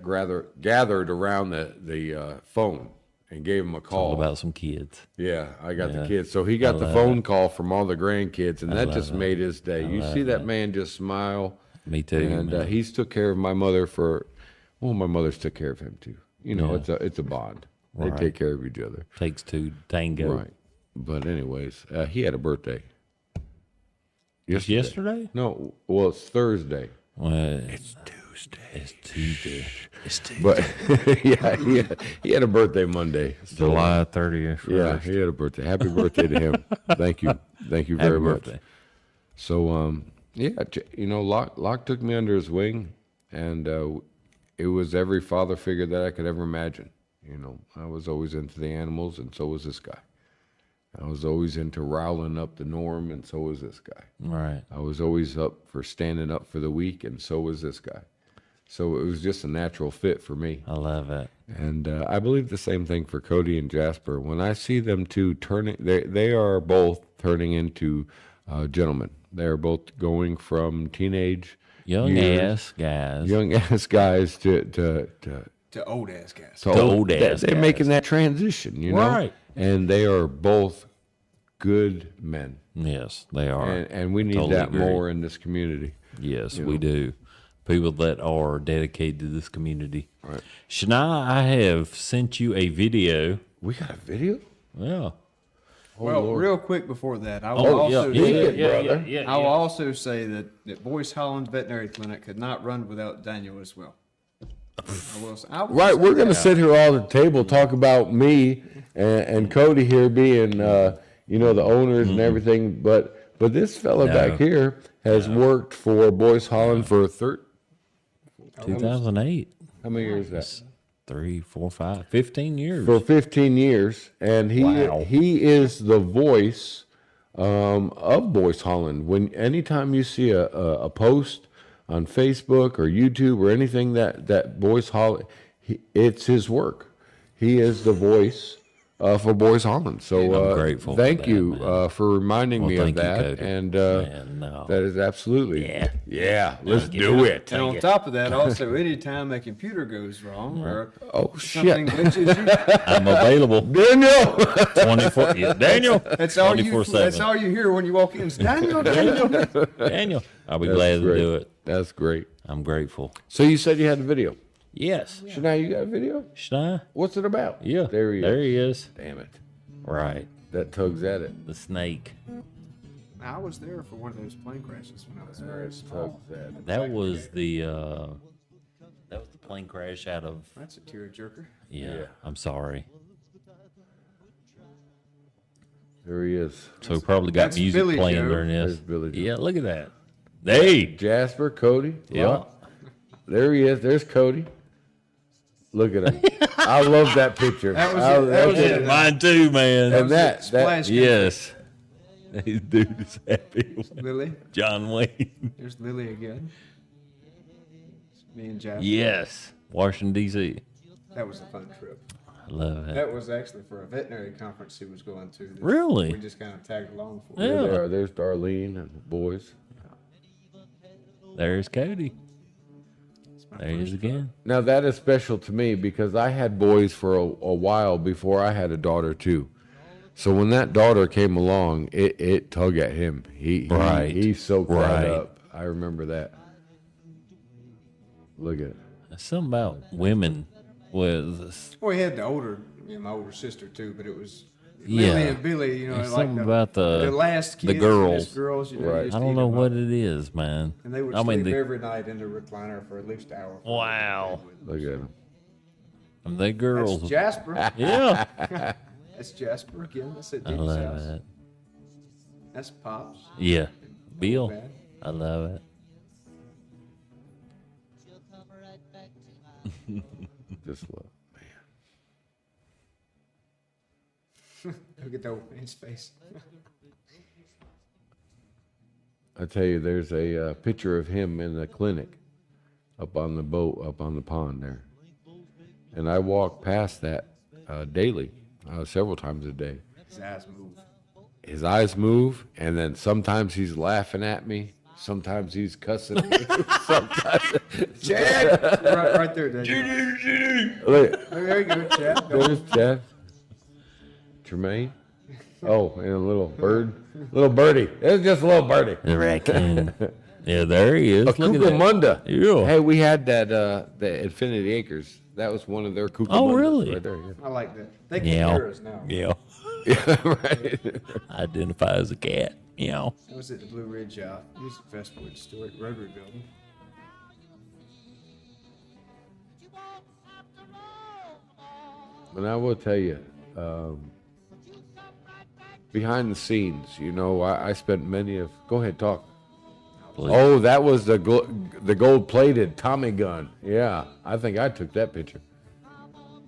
gathered around the phone and gave him a call. All about some kids. Yeah, I got the kids. So he got the phone call from all the grandkids, and that just made his day. You see that man just smile. Me too. And man. he's took care of my mother my mother's took care of him too. It's a bond. They take care of each other. Takes two to tango. Right. But anyways, he had a birthday. Yesterday? No, well, it's Thursday. Well, It's Tuesday. it's Tuesday. It's Tuesday. But yeah, he had a birthday Monday. So, July 30th. yeah, he had a birthday. Happy birthday to him. Thank you very much. birthday. So Locke took me under his wing, and it was every father figure that I could ever imagine. I was always into the animals, and so was this guy. I was always into riling up the norm, and so was this guy. Right. I was always up for standing up for the weak, and so was this guy. So it was just a natural fit for me. I love it. And I believe the same thing for Cody and Jasper. When I see them two turning, they are both turning into gentlemen. They are both going from teenage Young years, ass guys. to old ass guys. to old ass They're guys. making that transition, Right. And they are both good men. Yes, they are. And we need Totally that agree. more in this community. Yes, we do. People that are dedicated to this community. Right. Shania, I have sent you a video. We got a video? Yeah. Well, real quick before that, I will Oh, also yeah. I will also say that Boyce-Holland Veterinary Clinic could not run without Daniel as well. I will Right, say we're going to that. sit here all at the table, talk about me and Cody here being, the owners and everything. But this fella back here has worked for Boyce-Holland for 2008. how many years is that? 3, 4, 5, 15 years. For 15 years, and he is the voice of Boyce-Holland. Anytime you see a post on Facebook or YouTube or anything that Boyce-Holland, it's his work. He is the voice for Boyce-Holland. So I'm grateful for thank that, you man. for reminding me of thank you, that. Cody. And Man, no. that is absolutely Yeah. Let's do it. And on top of that, also, anytime a computer goes wrong or Oh something shit, glitches, I'm available Daniel! 24. Yeah, Daniel. that's all you 24/7. that's all you hear when you walk in. Is Daniel. Daniel. I'll be glad great. to do it. That's great. I'm grateful. So you said you had a video. Yes. Shania, you got a video? Should I? What's it about? Yeah. There he is. Damn it. Right. That tugs at it. The snake. I was there for one of those plane crashes when I was very small. Tugs at it. That was the plane crash out of. That's a tearjerker. Yeah. I'm sorry. There he is. So we probably got That's music Billy playing Joe. during There's this. Billy Joe. Yeah. Look at that. Hey. Jasper, Cody. Yeah. Well, there he is. There's Cody. Look at him. I love that picture. That was it. Mine too, man. And that Splash Yes. This dude is happy. Lily. John Wayne. There's Lily again. Me and Jasper. Yes. Washington, D.C. That was a fun trip. I love it. That was actually for a veterinary conference he was going to. Really? We just kind of tagged along for Yeah. it. there's Darlene and the boys. There's Cody. There he is again. Now that is special to me because I had boys for a while before I had a daughter too. So when that daughter came along, it tugged at him. He soaked that up. I remember that. Look at it. There's something about women with. Well, he had the older, my older sister too, but it was Yeah. Lily and Billy. There's like something about the last the kids, girls. his girls. Right. used I to don't eat know them what up. it is, man. And they would I mean, sleep every night in the recliner for at least an hour. wow. Look at him. And they That's girls. Jasper. Yeah. That's Jasper again. That's at I Dean's love house. it. That's Pops. Yeah. Bill. Bad. I love it. Just look. Look at the old man's face. I tell you, there's a picture of him in the clinic up on the boat, up on the pond there. And I walk past that daily, several times a day. His eyes move. His eyes move, and then sometimes he's laughing at me. Sometimes he's cussing me. Sometimes, Chad! right there, Daniel. look, There you go, Chad. there's Chad. Tremaine. Oh, and a little bird. Little birdie. It's just a little birdie. The raccoon. Yeah, there he is. A Look at that. Cucamonda. Yeah. Hey, we had that the Infinity Acres. That was one of their Cucamondas. Oh, really? Right there, yeah. I like that. They can Yeah. hear us now. Yeah. Yeah, right. Identify as a cat. Yeah. I was at the Blue Ridge Music Festival at Stewart Rotary Building. But I will tell you, behind the scenes, I spent many of. Go ahead, talk. Please. Oh, that was the gold-plated Tommy gun. Yeah, I think I took that picture.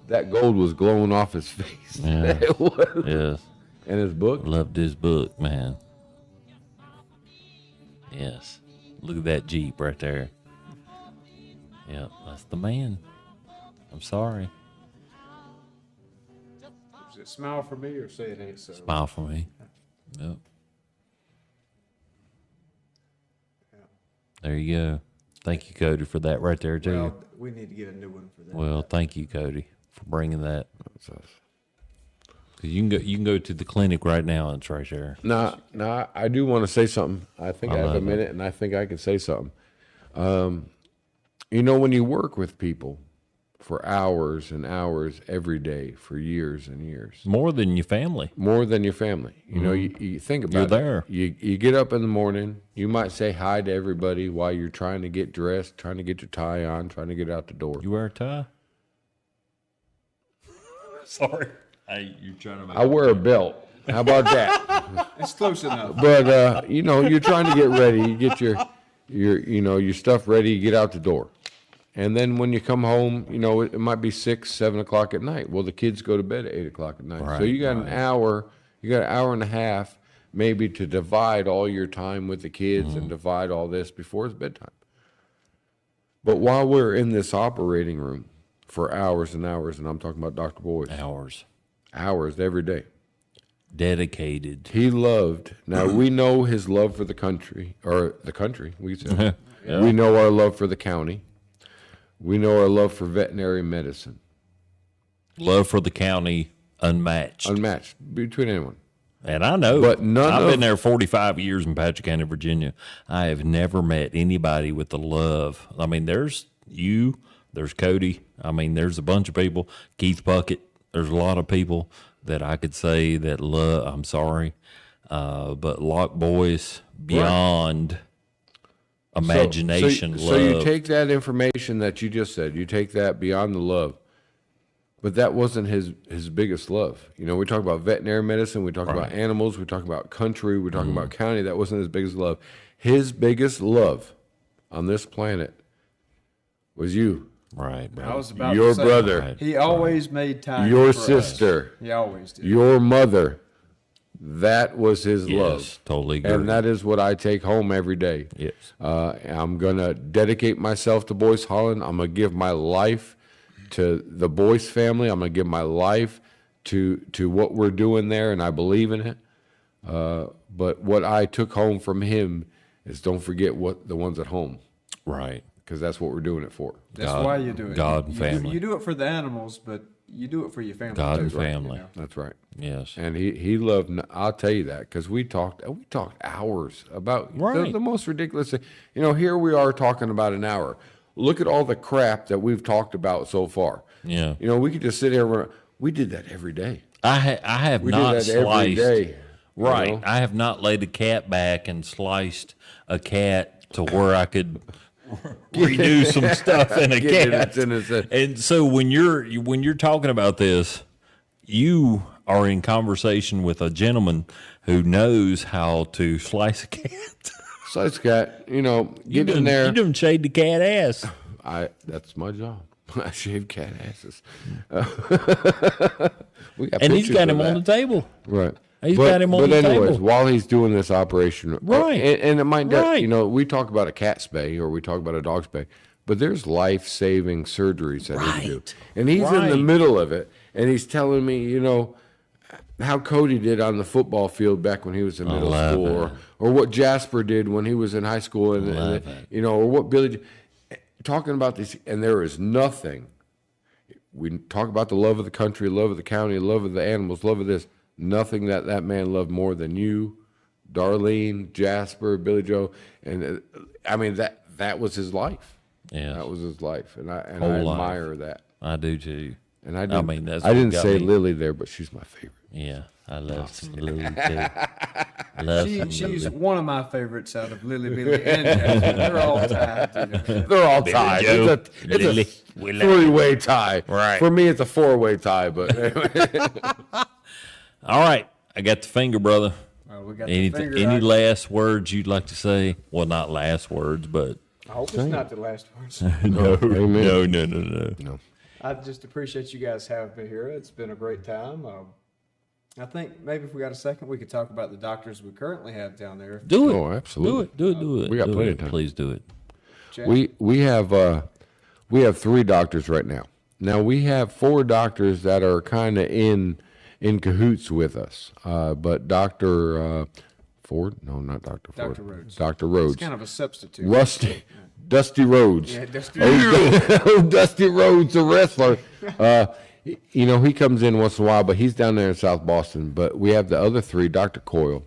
That gold was glowing off his face. Yeah. It was. Yes. And his book. Loved his book, man. Yes. Look at that Jeep right there. Yep, that's the man. I'm sorry. Is it smile for me or say it ain't so? Smile for me. Yep. There you go. Thank you, Cody, for that right there, too. Well, we need to get a new one for that. Well, thank you, Cody, for bringing that. 'Cause you can go to the clinic right now. It's right there. No, I do want to say something. I think I have a love it. minute, and I think I can say something. When you work with people, for hours and hours every day for years and years. More than your family. More than your family. You know, you think about You're it. there. You get up in the morning. You might say hi to everybody while you're trying to get dressed, trying to get your tie on, trying to get out the door. You wear a tie? Sorry. Hey, you're trying to make I wear a belt. How about that? It's close enough. But you know, you're trying to get ready. You get your stuff ready. You get out the door, and then when you come home, you know it might be 6, 7 o'clock at night. Well, the kids go to bed at 8 o'clock at night, so you got an hour. You got an hour and a half, maybe, to divide all your time with the kids and divide all this before it's bedtime. But while we're in this operating room for hours and hours, and I'm talking about Dr. Boyce, hours every day. Dedicated. He loved. Now we know his love for the country, we said. Yeah. We know our love for the county. We know our love for veterinary medicine. Love for the county, unmatched. Unmatched between anyone. And I know. But I've been there 45 years in Patrick County, Virginia. I have never met anybody with the love. I mean, there's you, there's Cody. I mean, there's a bunch of people. Keith Puckett. There's a lot of people that I could say that love. I'm sorry, but Lock Boyce beyond imagination. So you take that information that you just said. You take that beyond the love, but that wasn't his biggest love. You know, we talk about veterinary medicine. We talk about animals. We talk about country. We talk about county. That wasn't his biggest love. His biggest love on this planet was you. Right, I was about Your to say, brother. He always made time. Your for us. sister. He always did. Your mother. That was his love. Totally agree. And that is what I take home every day. Yes. I'm going to dedicate myself to Boyce-Holland. I'm going to give my life to the Boyce family. I'm going to give my life to what we're doing there, and I believe in it. But what I took home from him is don't forget what the ones at home. Right. Because that's what we're doing it for. That's why you do it. God and family. You do it for the animals, but you do it for your family. God too, and right? family. You know? That's right. Yes. And he loved, I'll tell you that, because we talked hours about the most ridiculous thing. You know, here we are talking about an hour. Look at all the crap that we've talked about so far. Yeah. You know, we could just sit here. We did that every day. I have We not did that every sliced. day. Right. You know? I have not laid a cat back and sliced a cat to where I could redo some stuff in a cat. And so when you're talking about this, you are in conversation with a gentleman who knows how to slice a cat. Slice a cat, you know, get in there. You done shaved the cat ass. That's my job. I shave cat asses. And he's got him on the table. Right. He's got him on the table. But anyways, while he's doing this operation, Right. And it might not, you know, we talk about a cat spay or we talk about a dog spay, but there's life-saving surgeries that he can do. And he's in the middle of it, and he's telling me, you know, how Cody did on the football field back when he was in middle school, or what Jasper did when he was in high school, and you know, or what Billy did. Talking about this, and there is nothing. We talk about the love of the country, love of the county, love of the animals, love of this. Nothing that man loved more than you, Darlene, Jasper, Billy Joe, and I mean that was his life. Yeah, that was his life, and I admire that. I do too. And I didn't say Lily there, but she's my favorite. Yeah, I love some Lily too. She's one of my favorites out of Lily, Billy, and Jasmine. They're all tied. You know. They're all tied. It's a three-way tie. Right. For me, it's a four-way tie. But anyway. All right, I got the finger, brother. We got Anything? the finger. Any last words you'd like to say? Well, not last words, but I hope it's not the last words. No. I just appreciate you guys having me here. It's been a great time. I think maybe if we got a second, we could talk about the doctors we currently have down there. Do it. Oh, absolutely. Do it. We got plenty of time. Please do it. Jack? We have 3 doctors right now. Now we have 4 doctors that are kind of in cahoots with us. But Dr. Ford? No, not Dr. Ford. Dr. Rhodes. Dr. Rhodes. It's kind of a substitute. Dusty Rhodes. Yeah, Dusty Dusty Rhodes, the wrestler. You know, he comes in once in a while, but he's down there in South Boston. But we have the other 3, Dr. Coyle,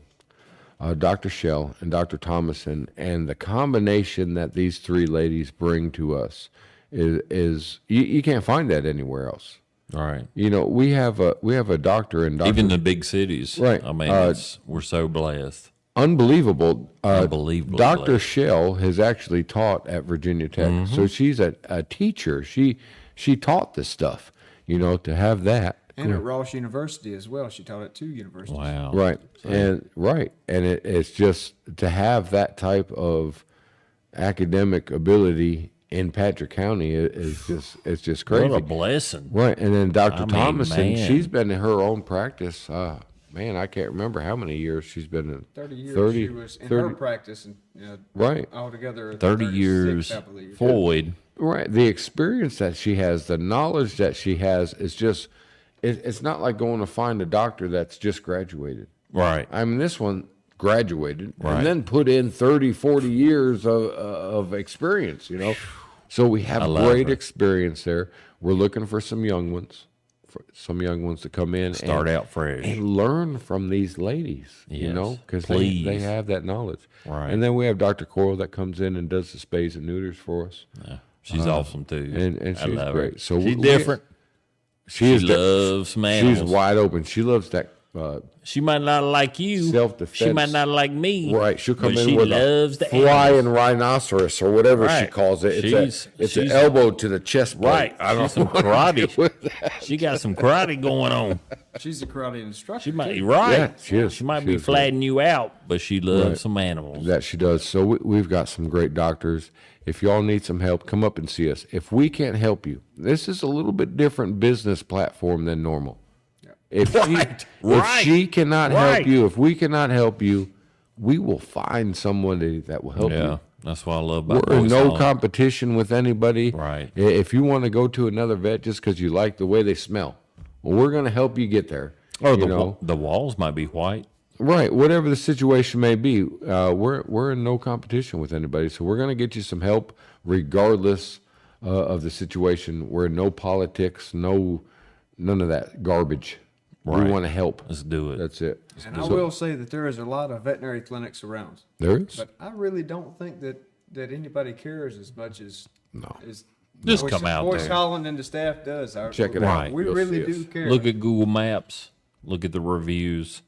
Dr. Shell, and Dr. Thomason. And the combination that these 3 ladies bring to us is you can't find that anywhere else. All right. You know, we have a doctor in Even the big cities. Right. I mean, we're so blessed. unbelievable. Unbelievable. Dr. Shell has actually taught at Virginia Tech, so she's a teacher. She taught this stuff, you know, to have that. And at Ross University as well. She taught at 2 universities. Wow. Right. And it's just to have that type of academic ability in Patrick County is just crazy. What a blessing. Right. And then Dr. I mean, Thomason, man. she's been in her own practice. Man, I can't remember how many years she's been in. 30 years 30, she was in 30 her practice. And, Right. altogether, 30 36, years I believe. Floyd. Right. The experience that she has, the knowledge that she has is just, it's not like going to find a doctor that's just graduated. Right. I mean, this one graduated Right. and then put in 30, 40 years of experience, you know. So we have love great her. experience there. We're looking for some young ones to come in Start out fresh. and learn from these ladies, you Yes, know, because they please. have that knowledge. Right. And then we have Dr. Coyle that comes in and does the spays and neuters for us. Yeah. She's awesome too. And I she's love great. her. So she's we- different. She is loves some animals. She's wide open. She loves that. She might not like you. Self-defense. She might not like me. Right, she'll come but in she with loves a the flying animals. rhinoceros or whatever she Right. calls it. It's an She's- elbow to the chest plate. Right. I don't She's some know what to do karate. with that. She got some karate going on. She's a karate instructor. She might too. right. Yeah, she is. She might She be is good. flattening you out, but she loves Right. some animals. That she does. So we've got some great doctors. If y'all need some help, come up and see us. If we can't help you, this is a little bit different business platform than normal. If she cannot help Right. you, if we cannot help you, we will find somebody that will help you. Yeah, that's what I love about We're in no Boyce-Holland. competition with anybody. Right. If you want to go to another vet just because you like the way they smell, well, we're going to help you get there. Or you know? the walls might be white. Right. Whatever the situation may be, we're in no competition with anybody. So we're going to get you some help regardless of the situation. We're in no politics, none of that garbage. Right. We want to help. Let's do it. That's it. And I will say that there is a lot of veterinary clinics around. There is? But I really don't think that anybody cares as much as as Just come out there. Boyce-Holland and the staff does. Check it out. We You'll really see do us. care. Look at Google Maps. Look at the reviews.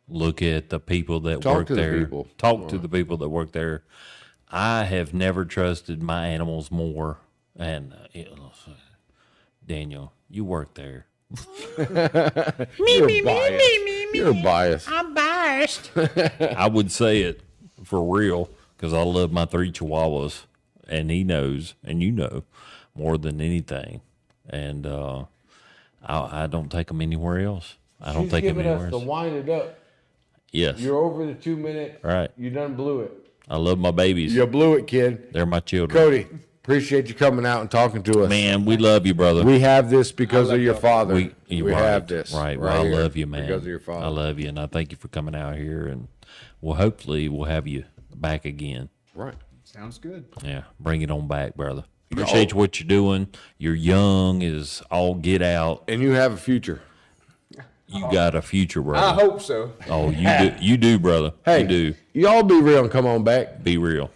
Look at the people that Talk work to the there. people. Talk to the people that work there. I have never trusted my animals more. And Daniel, you work there. You're biased. I'm biased. I would say it for real because I love my 3 Chihuahuas, and he knows, and you know, more than anything. And I don't take them anywhere else. I don't take them anywhere else. wind it up. Yes, You're over the 2 minute. right. You done blew it. I love my babies. You blew it, kid. They're my children. Cody, appreciate you coming out and talking to us. Man, we love you, brother. We have this because of your father. We you're right, have this. Right. Well, I here love you, man. Because of your father. I love you, and I thank you for coming out here. And hopefully we'll have you back again. Right. Sounds good. Yeah, bring it on back, brother. Appreciate what you're doing. You're young as all get out. And you have a future. You got a future, I brother. hope so. Oh, you do, brother. Hey, You do. y'all be real and come on back. Be real.